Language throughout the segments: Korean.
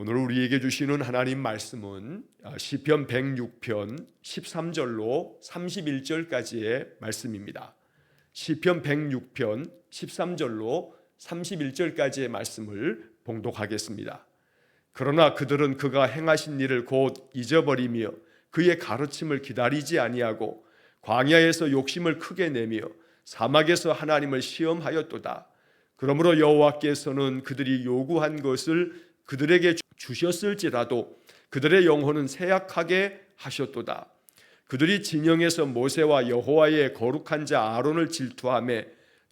오늘 우리에게 주시는 하나님 말씀은 시편 106편 13절로 31절까지의 말씀입니다. 시편 106편 13절로 31절까지의 말씀을 봉독하겠습니다. 그러나 그들은 그가 행하신 일을 곧 잊어버리며 그의 가르침을 기다리지 아니하고 광야에서 욕심을 크게 내며 사막에서 하나님을 시험하였도다. 그러므로 여호와께서는 그들이 요구한 것을 그들에게 주셨을지라도 그들의 영혼은 쇠약하게 하셨도다. 그들이 진영에서 모세와 여호와의 거룩한 자 아론을 질투하며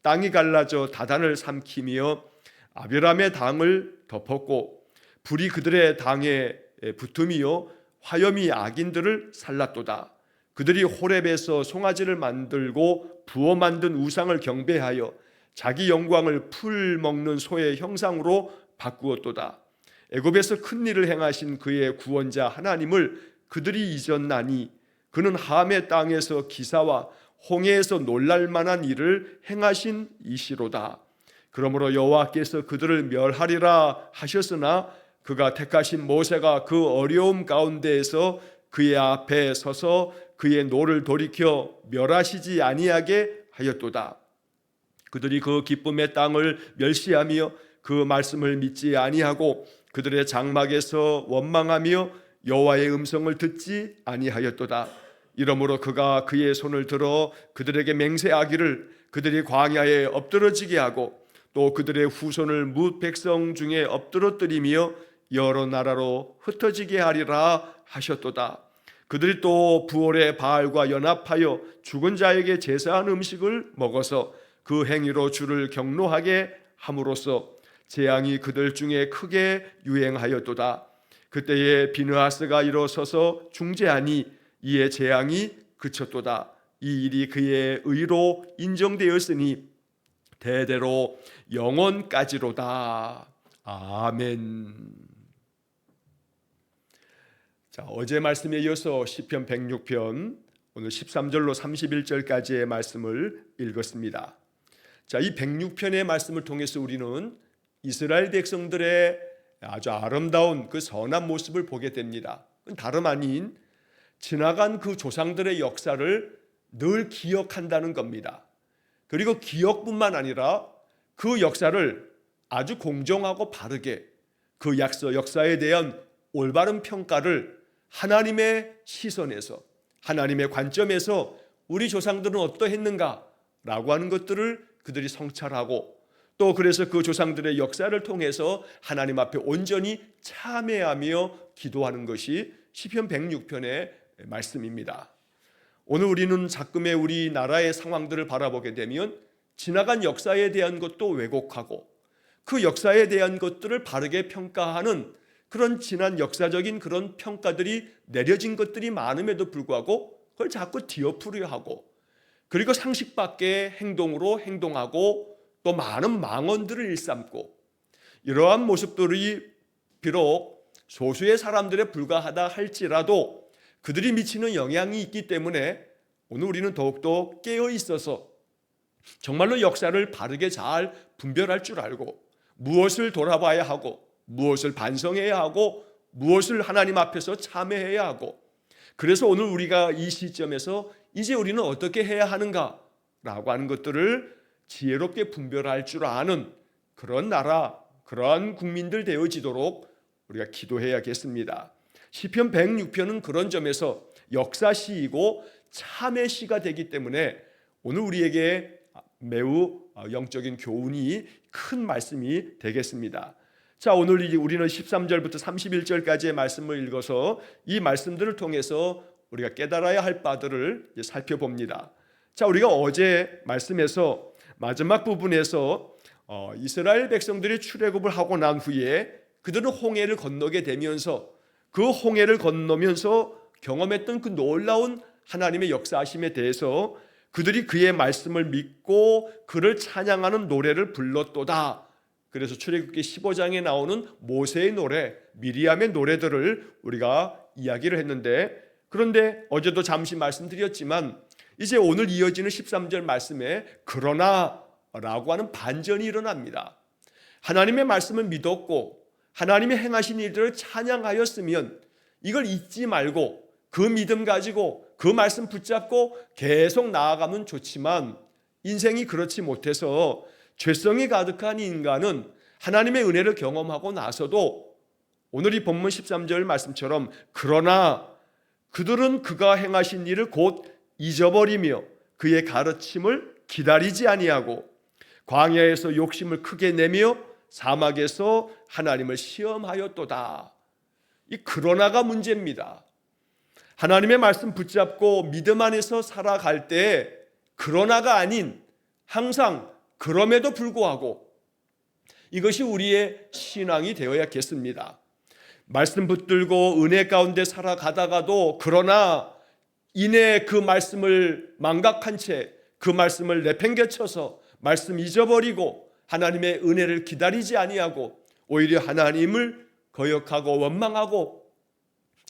땅이 갈라져 다단을 삼키며 아비람의 당을 덮었고 불이 그들의 당에 붙으며 화염이 악인들을 살랐도다. 그들이 호렙에서 송아지를 만들고 부어 만든 우상을 경배하여 자기 영광을 풀 먹는 소의 형상으로 바꾸었도다. 애굽에서 큰 일을 행하신 그의 구원자 하나님을 그들이 잊었나니 그는 함의 땅에서 기사와 홍해에서 놀랄만한 일을 행하신 이시로다. 그러므로 여호와께서 그들을 멸하리라 하셨으나 그가 택하신 모세가 그 어려움 가운데에서 그의 앞에 서서 그의 노를 돌이켜 멸하시지 아니하게 하였도다. 그들이 그 기쁨의 땅을 멸시하며 그 말씀을 믿지 아니하고 그들의 장막에서 원망하며 여호와의 음성을 듣지 아니하였도다. 이러므로 그가 그의 손을 들어 그들에게 맹세하기를 그들이 광야에 엎드러지게 하고 또 그들의 후손을 뭇 백성 중에 엎드러뜨리며 여러 나라로 흩어지게 하리라 하셨도다. 그들이 또 부올의 바알과 연합하여 죽은 자에게 제사한 음식을 먹어서 그 행위로 주를 경노하게 함으로써 재앙이 그들 중에 크게 유행하였도다. 그때에 비느하스가 일어서서 중재하니 이에 재앙이 그쳤도다. 이 일이 그의 의로 인정되었으니 대대로 영원까지로다. 아멘. 자, 어제 말씀에 이어서 시편 106편 오늘 13절로 31절까지의 말씀을 읽었습니다. 자, 이 106편의 말씀을 통해서 우리는 이스라엘 백성들의 아주 아름다운 그 선한 모습을 보게 됩니다. 다름 아닌 지나간 그 조상들의 역사를 늘 기억한다는 겁니다. 그리고 기억뿐만 아니라 그 역사를 아주 공정하고 바르게 그 역사에 대한 올바른 평가를 하나님의 시선에서 하나님의 관점에서 우리 조상들은 어떠했는가라고 하는 것들을 그들이 성찰하고 또 그래서 그 조상들의 역사를 통해서 하나님 앞에 온전히 참회하며 기도하는 것이 시편 106편의 말씀입니다. 오늘 우리는 가끔의 우리나라의 상황들을 바라보게 되면 지나간 역사에 대한 것도 왜곡하고 그 역사에 대한 것들을 바르게 평가하는 그런 지난 역사적인 그런 평가들이 내려진 것들이 많음에도 불구하고 그걸 자꾸 뒤엎으려 하고 그리고 상식 밖의 행동으로 행동하고 또 많은 망언들을 일삼고 이러한 모습들이 비록 소수의 사람들에 불과하다 할지라도 그들이 미치는 영향이 있기 때문에 오늘 우리는 더욱더 깨어 있어서 정말로 역사를 바르게 잘 분별할 줄 알고 무엇을 돌아봐야 하고 무엇을 반성해야 하고 무엇을 하나님 앞에서 참회해야 하고 그래서 오늘 우리가 이 시점에서 이제 우리는 어떻게 해야 하는가라고 하는 것들을 지혜롭게 분별할 줄 아는 그런 나라, 그러한 국민들 되어지도록 우리가 기도해야겠습니다. 시편 106편은 그런 점에서 역사시이고 참회시가 되기 때문에 오늘 우리에게 매우 영적인 교훈이 큰 말씀이 되겠습니다. 자, 오늘 우리는 13절부터 31절까지의 말씀을 읽어서 이 말씀들을 통해서 우리가 깨달아야 할 바들을 살펴봅니다. 자, 우리가 어제 말씀에서 마지막 부분에서 이스라엘 백성들이 출애굽을 하고 난 후에 그들은 홍해를 건너게 되면서 그 홍해를 건너면서 경험했던 그 놀라운 하나님의 역사하심에 대해서 그들이 그의 말씀을 믿고 그를 찬양하는 노래를 불렀도다. 그래서 출애굽기 15장에 나오는 모세의 노래, 미리암의 노래들을 우리가 이야기를 했는데 그런데 어제도 잠시 말씀드렸지만 이제 오늘 이어지는 13절 말씀에 그러나 라고 하는 반전이 일어납니다. 하나님의 말씀을 믿었고 하나님의 행하신 일들을 찬양하였으면 이걸 잊지 말고 그 믿음 가지고 그 말씀 붙잡고 계속 나아가면 좋지만, 인생이 그렇지 못해서 죄성이 가득한 인간은 하나님의 은혜를 경험하고 나서도 오늘 이 본문 13절 말씀처럼 그러나 그들은 그가 행하신 일을 곧 잊어버리며 그의 가르침을 기다리지 아니하고 광야에서 욕심을 크게 내며 사막에서 하나님을 시험하였도다. 이 그러나가 문제입니다. 하나님의 말씀 붙잡고 믿음 안에서 살아갈 때 그러나가 아닌 항상 그럼에도 불구하고, 이것이 우리의 신앙이 되어야겠습니다. 말씀 붙들고 은혜 가운데 살아가다가도 그러나 이내 그 말씀을 망각한 채 그 말씀을 내팽개쳐서 말씀 잊어버리고 하나님의 은혜를 기다리지 아니하고 오히려 하나님을 거역하고 원망하고,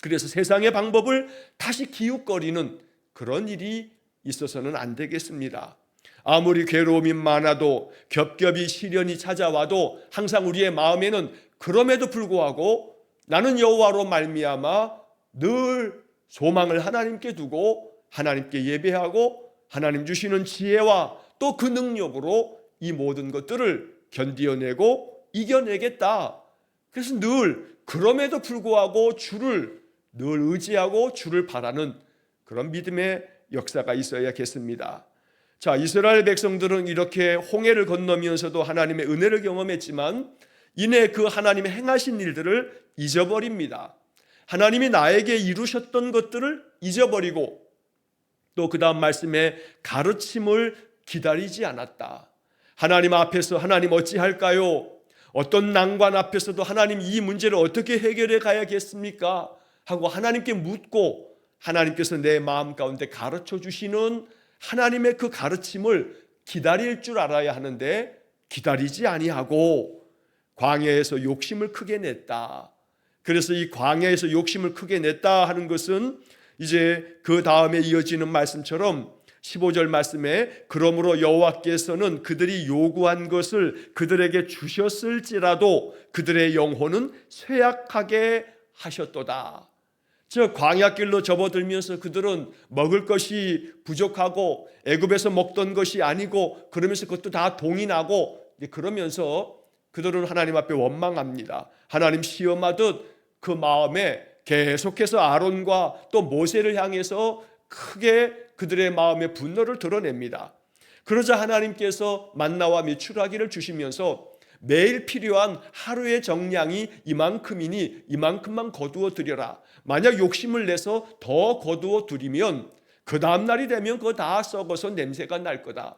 그래서 세상의 방법을 다시 기웃거리는 그런 일이 있어서는 안 되겠습니다. 아무리 괴로움이 많아도 겹겹이 시련이 찾아와도 항상 우리의 마음에는 그럼에도 불구하고 나는 여호와로 말미암아 늘 소망을 하나님께 두고 하나님께 예배하고 하나님 주시는 지혜와 또 그 능력으로 이 모든 것들을 견디어내고 이겨내겠다. 그래서 늘 그럼에도 불구하고 주를 늘 의지하고 주를 바라는 그런 믿음의 역사가 있어야겠습니다. 자, 이스라엘 백성들은 이렇게 홍해를 건너면서도 하나님의 은혜를 경험했지만 이내 그 하나님의 행하신 일들을 잊어버립니다. 하나님이 나에게 이루셨던 것들을 잊어버리고 또 그 다음 말씀에 가르침을 기다리지 않았다. 하나님 앞에서 하나님 어찌할까요? 어떤 난관 앞에서도 하나님 이 문제를 어떻게 해결해 가야겠습니까? 하고 하나님께 묻고 하나님께서 내 마음 가운데 가르쳐 주시는 하나님의 그 가르침을 기다릴 줄 알아야 하는데 기다리지 아니하고 광야에서 욕심을 크게 냈다. 그래서 이 광야에서 욕심을 크게 냈다 하는 것은 이제 그 다음에 이어지는 말씀처럼 15절 말씀에 그러므로 여호와께서는 그들이 요구한 것을 그들에게 주셨을지라도 그들의 영혼은 쇠약하게 하셨도다. 즉 광야길로 접어들면서 그들은 먹을 것이 부족하고 애굽에서 먹던 것이 아니고 그러면서 그것도 다 동이 나고 그러면서 그들은 하나님 앞에 원망합니다. 하나님 시험하듯 그 마음에 계속해서 아론과 또 모세를 향해서 크게 그들의 마음의 분노를 드러냅니다. 그러자 하나님께서 만나와 메추라기를 주시면서 매일 필요한 하루의 정량이 이만큼이니 이만큼만 거두어 드려라. 만약 욕심을 내서 더 거두어 드리면 그 다음 날이 되면 그거 다 썩어서 냄새가 날 거다.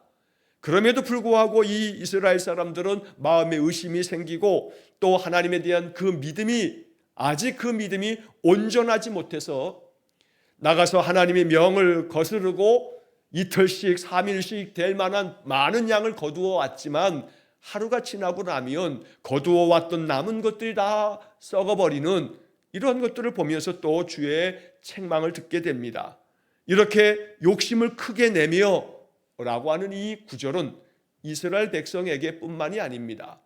그럼에도 불구하고 이 이스라엘 사람들은 마음에 의심이 생기고 또 하나님에 대한 그 믿음이 아직 그 믿음이 온전하지 못해서 나가서 하나님의 명을 거스르고 이틀씩 3일씩 될 만한 많은 양을 거두어 왔지만 하루가 지나고 나면 거두어 왔던 남은 것들이 다 썩어버리는 이런 것들을 보면서 또 주의 책망을 듣게 됩니다. 이렇게 욕심을 크게 내며 라고 하는 이 구절은 이스라엘 백성에게 뿐만이 아닙니다.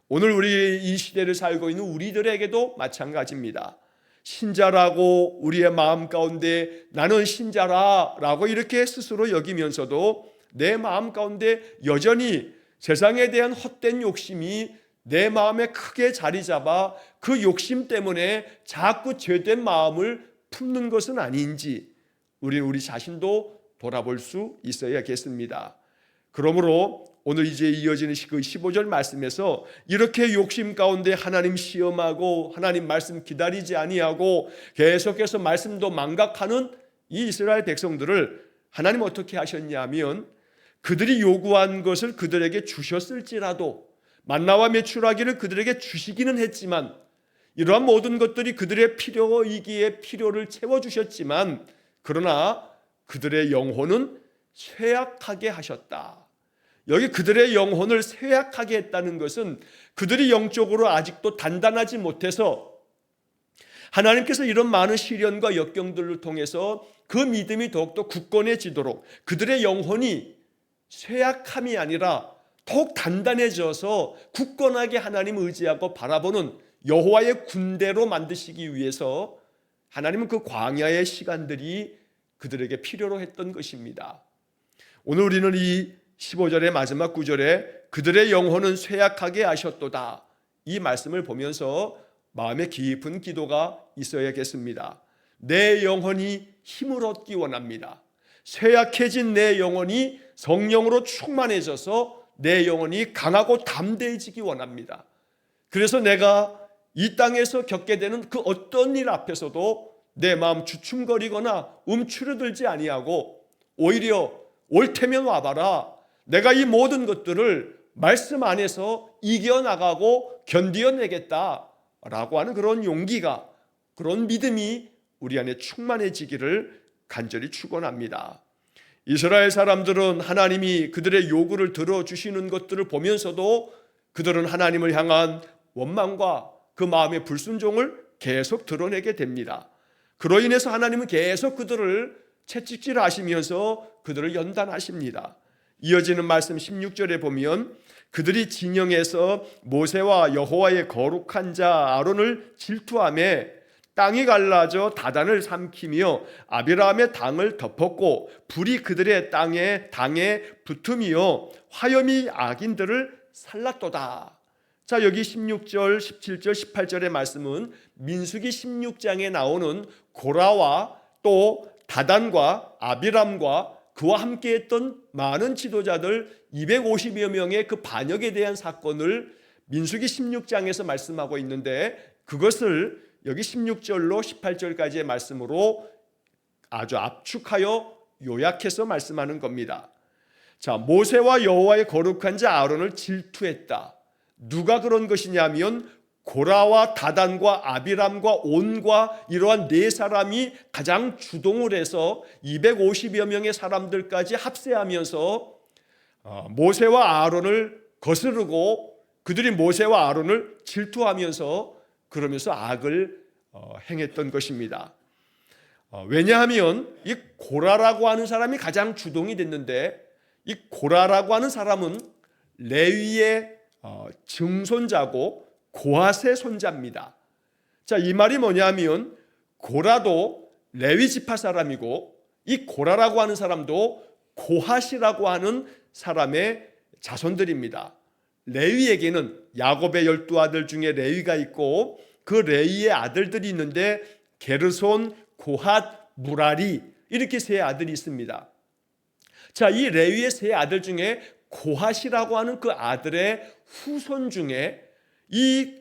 오늘 우리 이 시대를 살고 있는 우리들에게도 마찬가지입니다. 신자라고 우리의 마음 가운데 나는 신자라 라고 이렇게 스스로 여기면서도 내 마음 가운데 여전히 세상에 대한 헛된 욕심이 내 마음에 크게 자리 잡아 그 욕심 때문에 자꾸 죄된 마음을 품는 것은 아닌지 우리 자신도 돌아볼 수 있어야겠습니다. 그러므로 오늘 이제 이어지는 그 15절 말씀에서 이렇게 욕심 가운데 하나님 시험하고 하나님 말씀 기다리지 아니하고 계속해서 말씀도 망각하는 이 이스라엘 백성들을 하나님 어떻게 하셨냐면 그들이 요구한 것을 그들에게 주셨을지라도 만나와 메추라기를 그들에게 주시기는 했지만 이러한 모든 것들이 그들의 필요이기에 필요를 채워주셨지만 그러나 그들의 영혼은 쇠약하게 하셨다. 여기 그들의 영혼을 쇠약하게 했다는 것은 그들이 영적으로 아직도 단단하지 못해서 하나님께서 이런 많은 시련과 역경들을 통해서 그 믿음이 더욱더 굳건해지도록 그들의 영혼이 쇠약함이 아니라 더욱 단단해져서 굳건하게 하나님을 의지하고 바라보는 여호와의 군대로 만드시기 위해서 하나님은 그 광야의 시간들이 그들에게 필요로 했던 것입니다. 오늘 우리는 이 15절의 마지막 구절에 그들의 영혼은 쇠약하게 하셨도다, 이 말씀을 보면서 마음에 깊은 기도가 있어야겠습니다. 내 영혼이 힘을 얻기 원합니다. 쇠약해진 내 영혼이 성령으로 충만해져서 내 영혼이 강하고 담대해지기 원합니다. 그래서 내가 이 땅에서 겪게 되는 그 어떤 일 앞에서도 내 마음 주춤거리거나 움츠러들지 아니하고 오히려 올 테면 와봐라, 내가 이 모든 것들을 말씀 안에서 이겨나가고 견디어내겠다라고 하는 그런 용기가, 그런 믿음이 우리 안에 충만해지기를 간절히 축원합니다. 이스라엘 사람들은 하나님이 그들의 요구를 들어주시는 것들을 보면서도 그들은 하나님을 향한 원망과 그 마음의 불순종을 계속 드러내게 됩니다. 그로 인해서 하나님은 계속 그들을 채찍질하시면서 그들을 연단하십니다. 이어지는 말씀 16절에 보면 그들이 진영에서 모세와 여호와의 거룩한 자 아론을 질투하며 땅이 갈라져 다단을 삼키며 아비라함의 당을 덮었고 불이 그들의 당에 붙음이요 화염이 악인들을 살랐도다. 자, 여기 16절, 17절, 18절의 말씀은 민수기 16장에 나오는 고라와 또 다단과 아비람과 그와 함께했던 많은 지도자들 250여 명의 그 반역에 대한 사건을 민수기 16장에서 말씀하고 있는데, 그것을 여기 16절로 18절까지의 말씀으로 아주 압축하여 요약해서 말씀하는 겁니다. 자, 모세와 여호와의 거룩한 자 아론을 질투했다. 누가 그런 것이냐면 고라와 다단과 아비람과 온과 이러한 네 사람이 가장 주동을 해서 250여 명의 사람들까지 합세하면서 모세와 아론을 거스르고 그들이 모세와 아론을 질투하면서 그러면서 악을 행했던 것입니다. 왜냐하면 이 고라라고 하는 사람이 가장 주동이 됐는데, 이 고라라고 하는 사람은 레위의 증손자고 고핫의 손자입니다. 자, 이 말이 뭐냐면 고라도 레위 지파 사람이고 이 고라라고 하는 사람도 고핫이라고 하는 사람의 자손들입니다. 레위에게는 야곱의 12아들 중에 레위가 있고 그 레위의 아들들이 있는데 게르손, 고핫, 무라리 이렇게 세 아들이 있습니다. 자, 이 레위의 세 아들 중에 고핫이라고 하는 그 아들의 후손 중에 이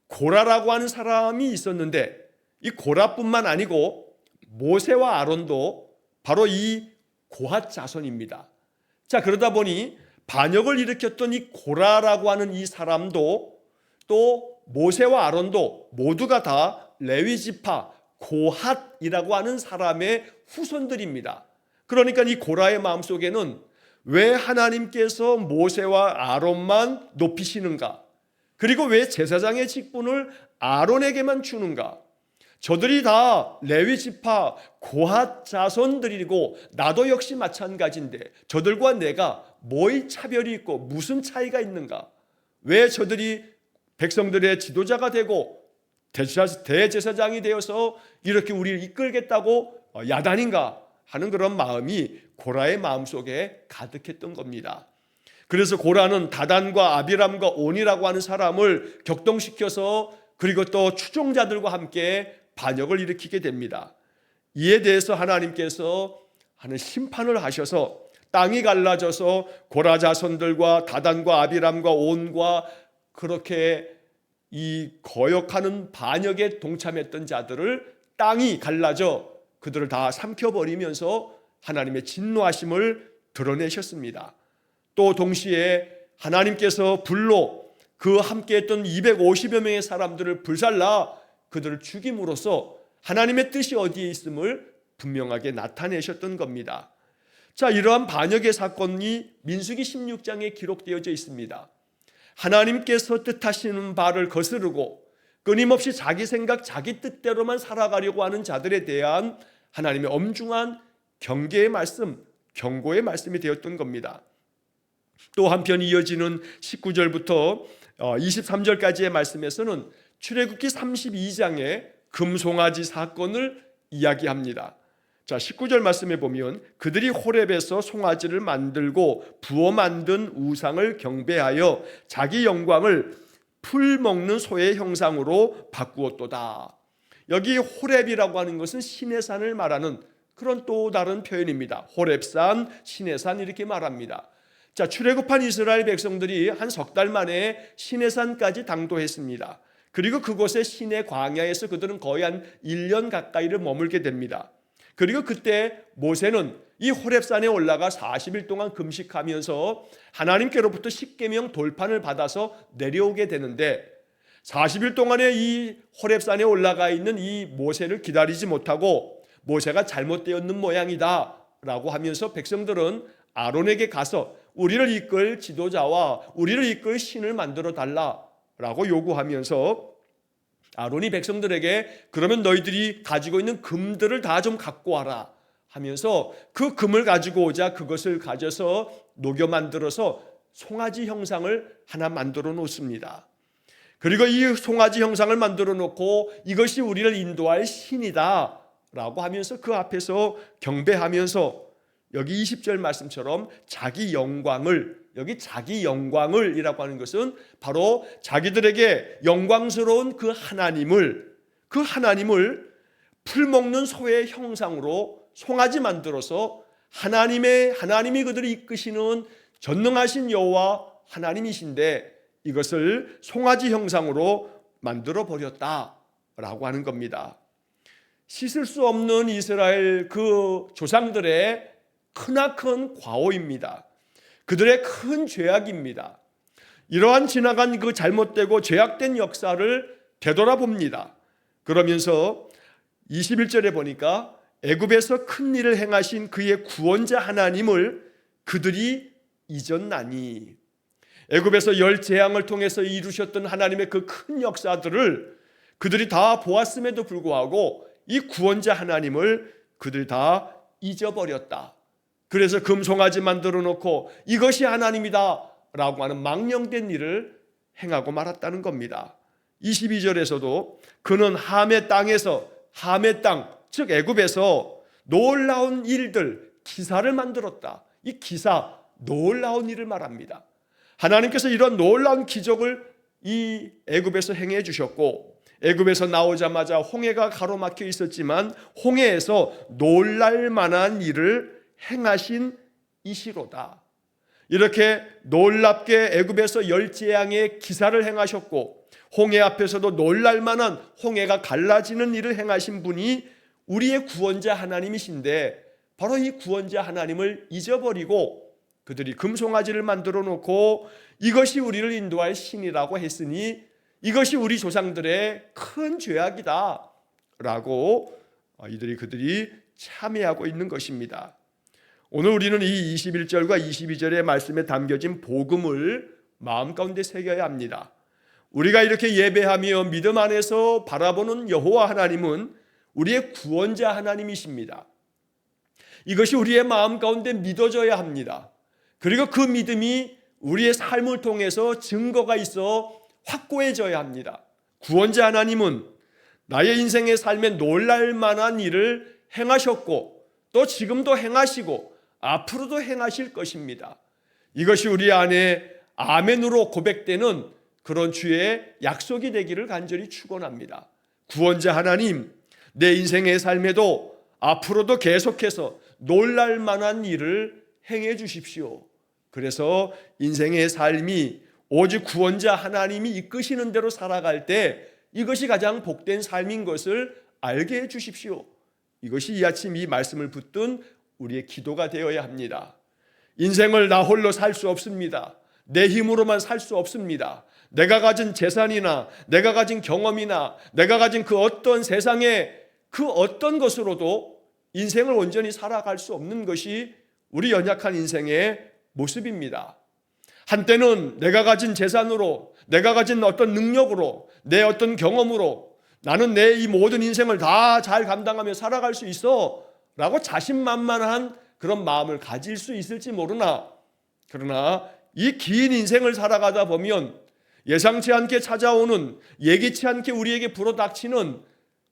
고라라고 하는 사람이 있었는데, 이 고라뿐만 아니고 모세와 아론도 바로 이 고핫 자손입니다. 자, 그러다 보니 반역을 일으켰던 이 고라라고 하는 이 사람도 또 모세와 아론도 모두가 다 레위 지파 고핫이라고 하는 사람의 후손들입니다. 그러니까 이 고라의 마음속에는 왜 하나님께서 모세와 아론만 높이시는가? 그리고 왜 제사장의 직분을 아론에게만 주는가? 저들이 다 레위 지파 고핫 자손들이고 나도 역시 마찬가지인데 저들과 내가 뭐의 차별이 있고 무슨 차이가 있는가? 왜 저들이 백성들의 지도자가 되고 대제사장이 되어서 이렇게 우리를 이끌겠다고 야단인가 하는 그런 마음이 고라의 마음속에 가득했던 겁니다. 그래서 고라는 다단과 아비람과 온이라고 하는 사람을 격동시켜서 그리고 또 추종자들과 함께 반역을 일으키게 됩니다. 이에 대해서 하나님께서 하는 심판을 하셔서 땅이 갈라져서 고라 자손들과 다단과 아비람과 온과 그렇게 이 거역하는 반역에 동참했던 자들을 땅이 갈라져 그들을 다 삼켜버리면서 하나님의 진노하심을 드러내셨습니다. 또 동시에 하나님께서 불로 그 함께했던 250여 명의 사람들을 불살라 그들을 죽임으로써 하나님의 뜻이 어디에 있음을 분명하게 나타내셨던 겁니다. 자, 이러한 반역의 사건이 민수기 16장에 기록되어져 있습니다. 하나님께서 뜻하시는 바를 거스르고 끊임없이 자기 생각, 자기 뜻대로만 살아가려고 하는 자들에 대한 하나님의 엄중한 경계의 말씀, 경고의 말씀이 되었던 겁니다. 또 한편 이어지는 19절부터 23절까지의 말씀에서는 출애굽기 32장의 금송아지 사건을 이야기합니다. 자, 19절 말씀에 보면 그들이 호렙에서 송아지를 만들고 부어 만든 우상을 경배하여 자기 영광을 풀 먹는 소의 형상으로 바꾸었도다. 여기 호렙이라고 하는 것은 시내산을 말하는 그런 또 다른 표현입니다. 호렙산, 시내산 이렇게 말합니다. 자, 출애굽한 이스라엘 백성들이 한 석 달 만에 시내산까지 당도했습니다. 그리고 그곳의 시내 광야에서 그들은 거의 한 1년 가까이를 머물게 됩니다. 그리고 그때 모세는 이 호렙산에 올라가 40일 동안 금식하면서 하나님께로부터 십계명 돌판을 받아서 내려오게 되는데 40일 동안에 이 호렙산에 올라가 있는 이 모세를 기다리지 못하고 모세가 잘못되었는 모양이다 라고 하면서 백성들은 아론에게 가서 우리를 이끌 지도자와 우리를 이끌 신을 만들어 달라 라고 요구하면서 아론이 백성들에게 그러면 너희들이 가지고 있는 금들을 다 좀 갖고 와라 하면서 그 금을 가지고 오자 그것을 가져서 녹여 만들어서 송아지 형상을 하나 만들어 놓습니다. 그리고 이 송아지 형상을 만들어 놓고 이것이 우리를 인도할 신이다 라고 하면서 그 앞에서 경배하면서 여기 20절 말씀처럼 자기 영광을, 여기 자기 영광을 이라고 하는 것은 바로 자기들에게 영광스러운 그 하나님을 풀먹는 소의 형상으로 송아지 만들어서 하나님이 그들을 이끄시는 전능하신 여호와 하나님이신데 이것을 송아지 형상으로 만들어 버렸다라고 하는 겁니다. 씻을 수 없는 이스라엘 그 조상들의 크나큰 과오입니다. 그들의 큰 죄악입니다. 이러한 지나간 그 잘못되고 죄악된 역사를 되돌아봅니다. 그러면서 21절에 보니까 애굽에서 큰 일을 행하신 그의 구원자 하나님을 그들이 잊었나니, 애굽에서 열 재앙을 통해서 이루셨던 하나님의 그 큰 역사들을 그들이 다 보았음에도 불구하고 이 구원자 하나님을 그들이 다 잊어버렸다. 그래서 금송아지 만들어 놓고 이것이 하나님이다 라고 하는 망령된 일을 행하고 말았다는 겁니다. 22절에서도 그는 함의 땅에서, 함의 땅 즉 애굽에서 놀라운 일들, 기사를 만들었다. 이 기사, 놀라운 일을 말합니다. 하나님께서 이런 놀라운 기적을 이 애굽에서 행해 주셨고, 애굽에서 나오자마자 홍해가 가로막혀 있었지만 홍해에서 놀랄 만한 일을 행하신 이시로다. 이렇게 놀랍게 애굽에서 열 재앙의 기사를 행하셨고 홍해 앞에서도 놀랄 만한 홍해가 갈라지는 일을 행하신 분이 우리의 구원자 하나님이신데 바로 이 구원자 하나님을 잊어버리고 그들이 금송아지를 만들어 놓고 이것이 우리를 인도할 신이라고 했으니 이것이 우리 조상들의 큰 죄악이다 라고 그들이 참회하고 있는 것입니다. 오늘 우리는 이 21절과 22절의 말씀에 담겨진 복음을 마음 가운데 새겨야 합니다. 우리가 이렇게 예배하며 믿음 안에서 바라보는 여호와 하나님은 우리의 구원자 하나님이십니다. 이것이 우리의 마음 가운데 믿어져야 합니다. 그리고 그 믿음이 우리의 삶을 통해서 증거가 있어 확고해져야 합니다. 구원자 하나님은 나의 인생의 삶에 놀랄 만한 일을 행하셨고 또 지금도 행하시고 앞으로도 행하실 것입니다. 이것이 우리 안에 아멘으로 고백되는 그런 주의 약속이 되기를 간절히 축원합니다. 구원자 하나님, 내 인생의 삶에도 앞으로도 계속해서 놀랄 만한 일을 행해 주십시오. 그래서 인생의 삶이 오직 구원자 하나님이 이끄시는 대로 살아갈 때 이것이 가장 복된 삶인 것을 알게 해 주십시오. 이것이 이 아침 이 말씀을 붙든 우리의 기도가 되어야 합니다. 인생을 나 홀로 살 수 없습니다. 내 힘으로만 살 수 없습니다. 내가 가진 재산이나 내가 가진 경험이나 내가 가진 그 어떤 세상의 그 어떤 것으로도 인생을 온전히 살아갈 수 없는 것이 우리 연약한 인생의 모습입니다. 한때는 내가 가진 재산으로, 내가 가진 어떤 능력으로, 내 어떤 경험으로 나는 내 이 모든 인생을 다 잘 감당하며 살아갈 수 있어 라고 자신만만한 그런 마음을 가질 수 있을지 모르나, 그러나 이 긴 인생을 살아가다 보면 예상치 않게 찾아오는, 예기치 않게 우리에게 불어닥치는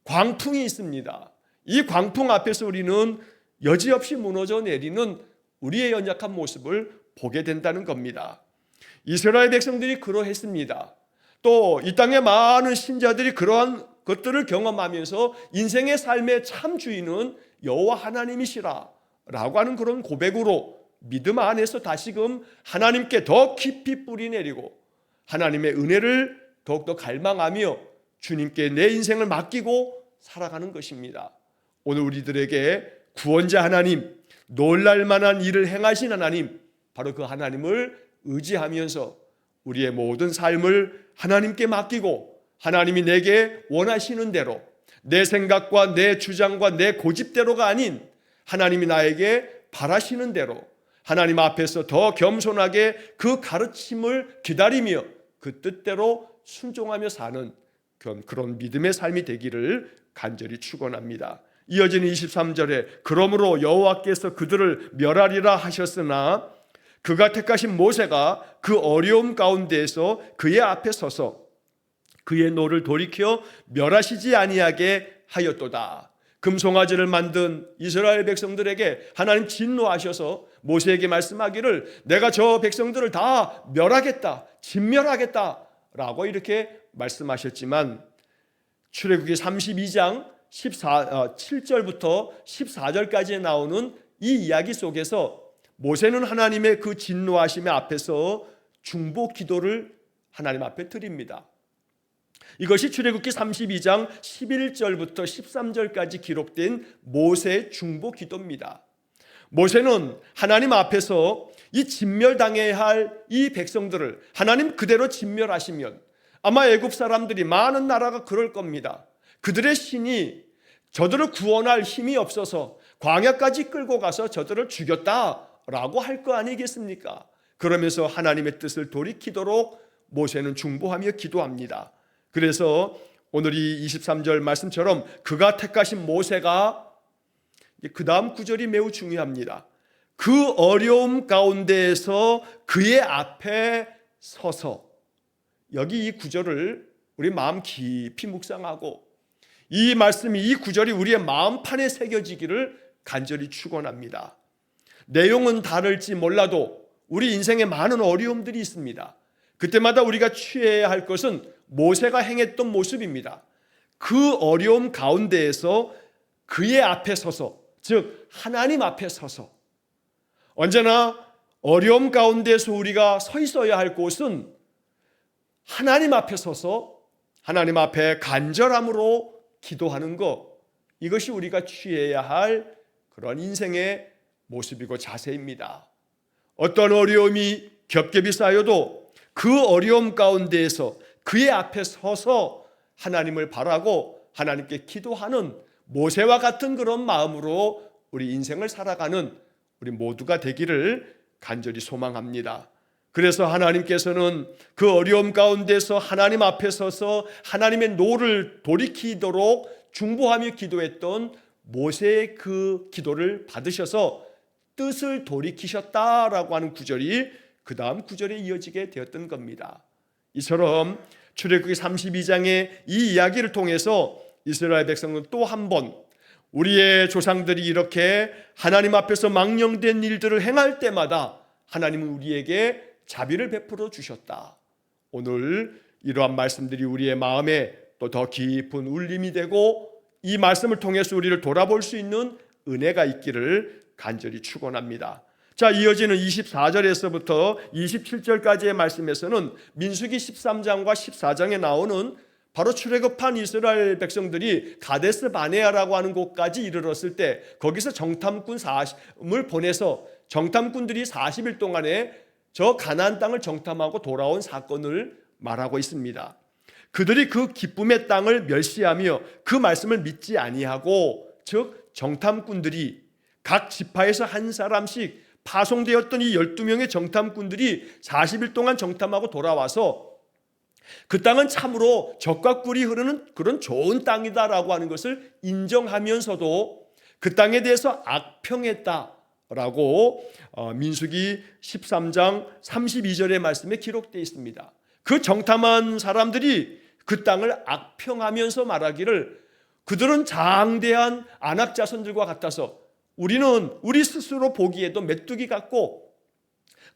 광풍이 있습니다. 이 광풍 앞에서 우리는 여지없이 무너져 내리는 우리의 연약한 모습을 보게 된다는 겁니다. 이스라엘 백성들이 그러했습니다. 또 이 땅의 많은 신자들이 그러한 것들을 경험하면서 인생의 삶의 참 주인은 여호와 하나님이시라 라고 하는 그런 고백으로 믿음 안에서 다시금 하나님께 더 깊이 뿌리 내리고 하나님의 은혜를 더욱더 갈망하며 주님께 내 인생을 맡기고 살아가는 것입니다. 오늘 우리들에게 구원자 하나님, 놀랄만한 일을 행하신 하나님, 바로 그 하나님을 의지하면서 우리의 모든 삶을 하나님께 맡기고 하나님이 내게 원하시는 대로, 내 생각과 내 주장과 내 고집대로가 아닌 하나님이 나에게 바라시는 대로 하나님 앞에서 더 겸손하게 그 가르침을 기다리며 그 뜻대로 순종하며 사는 그런 믿음의 삶이 되기를 간절히 축원합니다. 이어지는 23절에 그러므로 여호와께서 그들을 멸하리라 하셨으나 그가 택하신 모세가 그 어려움 가운데에서 그의 앞에 서서 그의 노를 돌이켜 멸하시지 아니하게 하였도다. 금송아지를 만든 이스라엘 백성들에게 하나님 진노하셔서 모세에게 말씀하기를 내가 저 백성들을 다 멸하겠다, 진멸하겠다 라고 이렇게 말씀하셨지만 출애굽기 32장 7절부터 14절까지에 나오는 이 이야기 속에서 모세는 하나님의 그 진노하심의 앞에서 중보 기도를 하나님 앞에 드립니다. 이것이 출애굽기 32장 11절부터 13절까지 기록된 모세의 중보 기도입니다. 모세는 하나님 앞에서 이 진멸당해야 할 이 백성들을 하나님 그대로 진멸하시면 아마 애굽 사람들이 많은 나라가 그럴 겁니다. 그들의 신이 저들을 구원할 힘이 없어서 광야까지 끌고 가서 저들을 죽였다라고 할 거 아니겠습니까? 그러면서 하나님의 뜻을 돌이키도록 모세는 중보하며 기도합니다. 그래서 오늘 이 23절 말씀처럼 그가 택하신 모세가 그 다음 구절이 매우 중요합니다. 그 어려움 가운데에서 그의 앞에 서서, 여기 이 구절을 우리 마음 깊이 묵상하고 이 말씀이, 이 구절이 우리의 마음판에 새겨지기를 간절히 축원합니다. 내용은 다를지 몰라도 우리 인생에 많은 어려움들이 있습니다. 그때마다 우리가 취해야 할 것은 모세가 행했던 모습입니다. 그 어려움 가운데에서 그의 앞에 서서, 즉 하나님 앞에 서서, 언제나 어려움 가운데서 우리가 서 있어야 할 곳은 하나님 앞에 서서 하나님 앞에 간절함으로 기도하는 것, 이것이 우리가 취해야 할 그런 인생의 모습이고 자세입니다. 어떤 어려움이 겹겹이 쌓여도 그 어려움 가운데에서 그의 앞에 서서 하나님을 바라고 하나님께 기도하는 모세와 같은 그런 마음으로 우리 인생을 살아가는 우리 모두가 되기를 간절히 소망합니다. 그래서 하나님께서는 그 어려움 가운데서 하나님 앞에 서서 하나님의 노를 돌이키도록 중보하며 기도했던 모세의 그 기도를 받으셔서 뜻을 돌이키셨다라고 하는 구절이 그 다음 구절에 이어지게 되었던 겁니다. 이처럼 출애굽기 32장의 이 이야기를 통해서 이스라엘 백성은 또 한 번 우리의 조상들이 이렇게 하나님 앞에서 망령된 일들을 행할 때마다 하나님은 우리에게 자비를 베풀어 주셨다. 오늘 이러한 말씀들이 우리의 마음에 또 더 깊은 울림이 되고 이 말씀을 통해서 우리를 돌아볼 수 있는 은혜가 있기를 간절히 축원합니다. 자, 이어지는 24절에서부터 27절까지의 말씀에서는 민수기 13장과 14장에 나오는 바로 출애굽한 이스라엘 백성들이 가데스 바네아라고 하는 곳까지 이르렀을 때 거기서 정탐꾼 40을 보내서 정탐꾼들이 40일 동안에 저 가나안 땅을 정탐하고 돌아온 사건을 말하고 있습니다. 그들이 그 기쁨의 땅을 멸시하며 그 말씀을 믿지 아니하고, 즉 정탐꾼들이 각 지파에서 한 사람씩 파송되었던 이 12명의 정탐꾼들이 40일 동안 정탐하고 돌아와서 그 땅은 참으로 젖과 꿀이 흐르는 그런 좋은 땅이다라고 하는 것을 인정하면서도 그 땅에 대해서 악평했다라고 민수기 13장 32절의 말씀에 기록되어 있습니다. 그 정탐한 사람들이 그 땅을 악평하면서 말하기를 그들은 장대한 아낙 자손들과 같아서 우리는 우리 스스로 보기에도 메뚜기 같고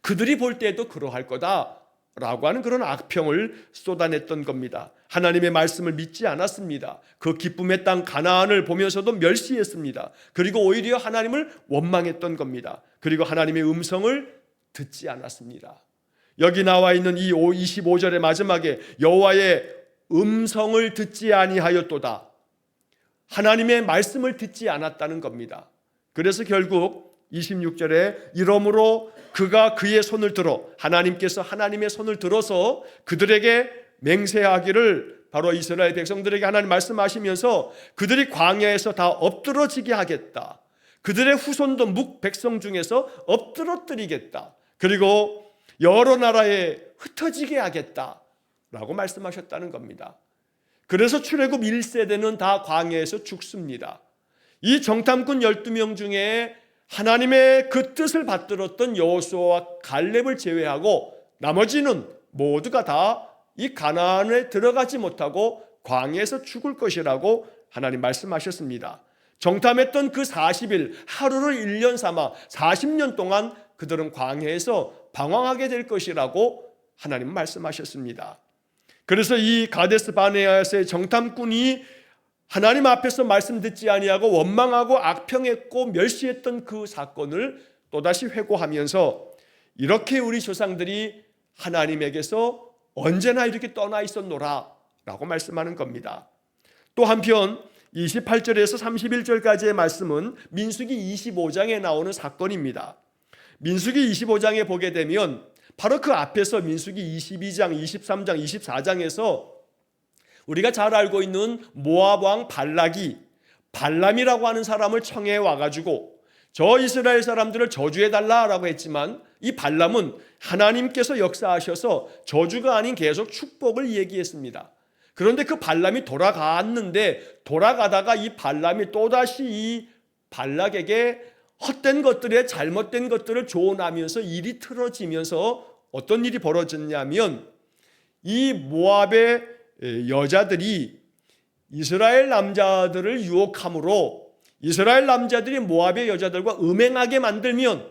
그들이 볼 때에도 그러할 거다 라고 하는 그런 악평을 쏟아냈던 겁니다. 하나님의 말씀을 믿지 않았습니다. 그 기쁨의 땅 가나안을 보면서도 멸시했습니다. 그리고 오히려 하나님을 원망했던 겁니다. 그리고 하나님의 음성을 듣지 않았습니다. 여기 나와 있는 이 25절의 마지막에 여호와의 음성을 듣지 아니하였도다. 하나님의 말씀을 듣지 않았다는 겁니다. 그래서 결국 26절에 이러므로 그가 그의 손을 들어, 하나님께서 하나님의 손을 들어서 그들에게 맹세하기를, 바로 이스라엘 백성들에게 하나님 말씀하시면서 그들이 광야에서 다 엎드러지게 하겠다. 그들의 후손도 묵 백성 중에서 엎드러뜨리겠다. 그리고 여러 나라에 흩어지게 하겠다 라고 말씀하셨다는 겁니다. 그래서 출애굽 1세대는 다 광야에서 죽습니다. 이 정탐꾼 12명 중에 하나님의 그 뜻을 받들었던 여호수아와 갈렙을 제외하고 나머지는 모두가 다 이 가나안에 들어가지 못하고 광야에서 죽을 것이라고 하나님 말씀하셨습니다. 정탐했던 그 40일, 하루를 1년 삼아 40년 동안 그들은 광야에서 방황하게 될 것이라고 하나님 말씀하셨습니다. 그래서 이 가데스 바네아에서의 정탐꾼이 하나님 앞에서 말씀 듣지 아니하고 원망하고 악평했고 멸시했던 그 사건을 또다시 회고하면서 이렇게 우리 조상들이 하나님에게서 언제나 이렇게 떠나 있었노라 라고 말씀하는 겁니다. 또 한편 28절에서 31절까지의 말씀은 민수기 25장에 나오는 사건입니다. 민수기 25장에 보게 되면 바로 그 앞에서 민수기 22장, 23장, 24장에서 우리가 잘 알고 있는 모압 왕 발락이 발람이라고 하는 사람을 청해 와가지고 저 이스라엘 사람들을 저주해달라라고 했지만 이 발람은 하나님께서 역사하셔서 저주가 아닌 계속 축복을 얘기했습니다. 그런데 그 발람이 돌아갔는데 돌아가다가 이 발람이 또다시 이 발락에게 헛된 것들에 잘못된 것들을 조언하면서 일이 틀어지면서 어떤 일이 벌어졌냐면 이 모압의 여자들이 이스라엘 남자들을 유혹함으로 이스라엘 남자들이 모압의 여자들과 음행하게 만들면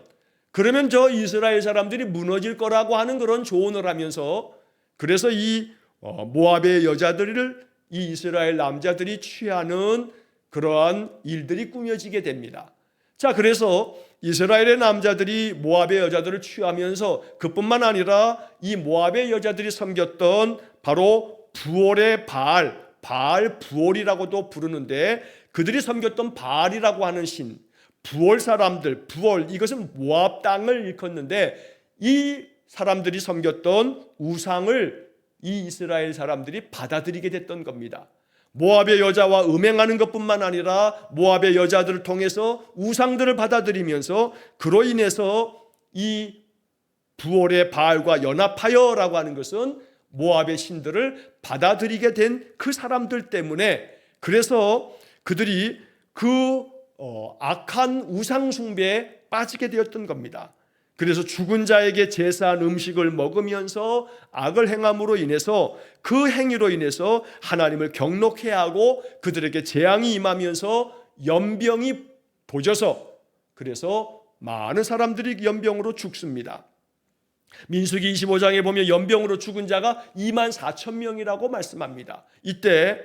그러면 저 이스라엘 사람들이 무너질 거라고 하는 그런 조언을 하면서 그래서 이 모압의 여자들을 이 이스라엘 남자들이 취하는 그러한 일들이 꾸며지게 됩니다. 자, 그래서 이스라엘의 남자들이 모압의 여자들을 취하면서 그뿐만 아니라 이 모압의 여자들이 섬겼던 바로 부올의 바알 부올이라고도 부르는데 그들이 섬겼던 바알이라고 하는 신, 부올 사람들, 부올 이것은 모압 땅을 일컫는데 이 사람들이 섬겼던 우상을 이 이스라엘 사람들이 받아들이게 됐던 겁니다. 모압의 여자와 음행하는 것뿐만 아니라 모압의 여자들을 통해서 우상들을 받아들이면서 그로 인해서 이 부올의 바알과 연합하여라고 하는 것은 모압의 신들을 받아들이게 된 그 사람들 때문에 그래서 그들이 그 악한 우상 숭배에 빠지게 되었던 겁니다. 그래서 죽은 자에게 제사한 음식을 먹으면서 악을 행함으로 인해서 그 행위로 인해서 하나님을 경록해야 하고 그들에게 재앙이 임하면서 연병이 도져서 그래서 많은 사람들이 연병으로 죽습니다. 민수기 25장에 보면 연병으로 죽은 자가 24,000명이라고 말씀합니다. 이때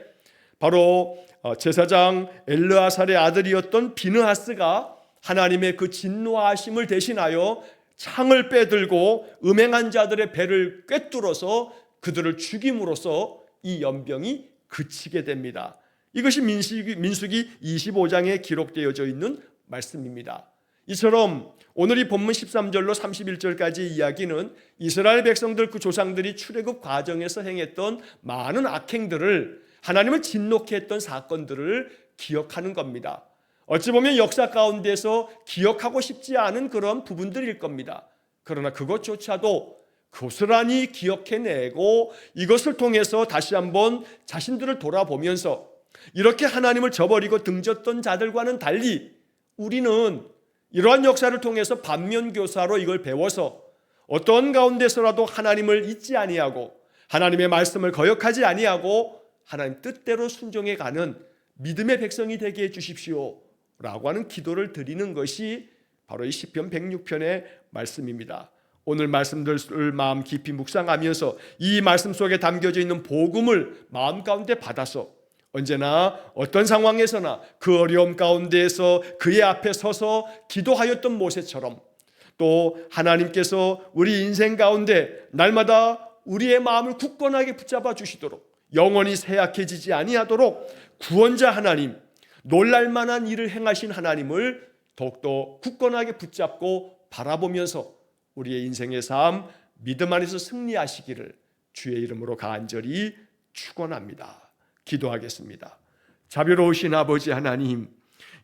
바로 제사장 엘르아살의 아들이었던 비느하스가 하나님의 그 진노하심을 대신하여 창을 빼들고 음행한 자들의 배를 꿰뚫어서 그들을 죽임으로써 이 연병이 그치게 됩니다. 이것이 민수기 25장에 기록되어져 있는 말씀입니다. 이처럼 오늘 이 본문 13절로 31절까지 이야기는 이스라엘 백성들 그 조상들이 출애굽 과정에서 행했던 많은 악행들을 하나님을 진노케 했던 사건들을 기억하는 겁니다. 어찌 보면 역사 가운데서 기억하고 싶지 않은 그런 부분들일 겁니다. 그러나 그것조차도 고스란히 기억해내고 이것을 통해서 다시 한번 자신들을 돌아보면서 이렇게 하나님을 저버리고 등졌던 자들과는 달리 우리는 이러한 역사를 통해서 반면교사로 이걸 배워서 어떤 가운데서라도 하나님을 잊지 아니하고 하나님의 말씀을 거역하지 아니하고 하나님 뜻대로 순종해 가는 믿음의 백성이 되게 해 주십시오 라고 하는 기도를 드리는 것이 바로 이 시편 106편의 말씀입니다. 오늘 말씀들을 마음 깊이 묵상하면서 이 말씀 속에 담겨져 있는 복음을 마음 가운데 받아서 언제나 어떤 상황에서나 그 어려움 가운데에서 그의 앞에 서서 기도하였던 모세처럼 또 하나님께서 우리 인생 가운데 날마다 우리의 마음을 굳건하게 붙잡아 주시도록 영원히 쇠약해지지 아니하도록 구원자 하나님, 놀랄만한 일을 행하신 하나님을 더욱더 굳건하게 붙잡고 바라보면서 우리의 인생의 삶 믿음 안에서 승리하시기를 주의 이름으로 간절히 축원합니다. 기도하겠습니다. 자비로우신 아버지 하나님,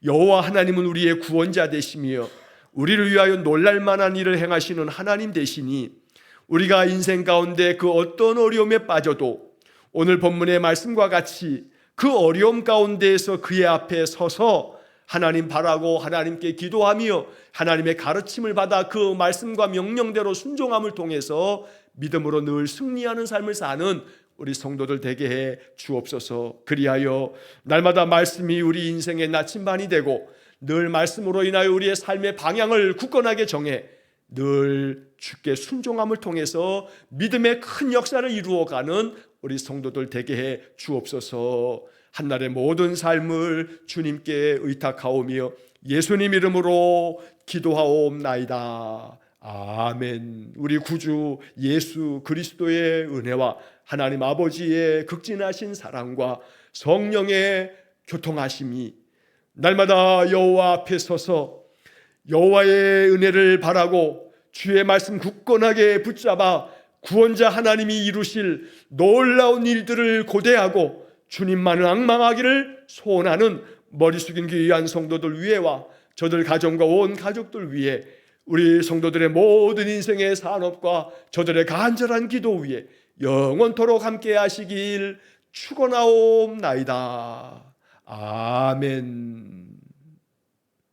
여호와 하나님은 우리의 구원자 되시며 우리를 위하여 놀랄만한 일을 행하시는 하나님 되시니 우리가 인생 가운데 그 어떤 어려움에 빠져도 오늘 본문의 말씀과 같이 그 어려움 가운데에서 그의 앞에 서서 하나님 바라고 하나님께 기도하며 하나님의 가르침을 받아 그 말씀과 명령대로 순종함을 통해서 믿음으로 늘 승리하는 삶을 사는 우리 성도들 되게 해 주옵소서. 그리하여 날마다 말씀이 우리 인생의 나침반이 되고 늘 말씀으로 인하여 우리의 삶의 방향을 굳건하게 정해 늘 주께 순종함을 통해서 믿음의 큰 역사를 이루어가는 우리 성도들 되게 해 주옵소서. 한날의 모든 삶을 주님께 의탁하오며 예수님 이름으로 기도하옵나이다. 아멘. 우리 구주 예수 그리스도의 은혜와 하나님 아버지의 극진하신 사랑과 성령의 교통하심이 날마다 여호와 앞에 서서 여호와의 은혜를 바라고 주의 말씀 굳건하게 붙잡아 구원자 하나님이 이루실 놀라운 일들을 고대하고 주님만을 앙망하기를 소원하는 머리 숙인 귀한 성도들 위에와 저들 가정과 온 가족들 위에 우리 성도들의 모든 인생의 산업과 저들의 간절한 기도 위에 영원토록 함께 하시길 축원하옵나이다. 아멘.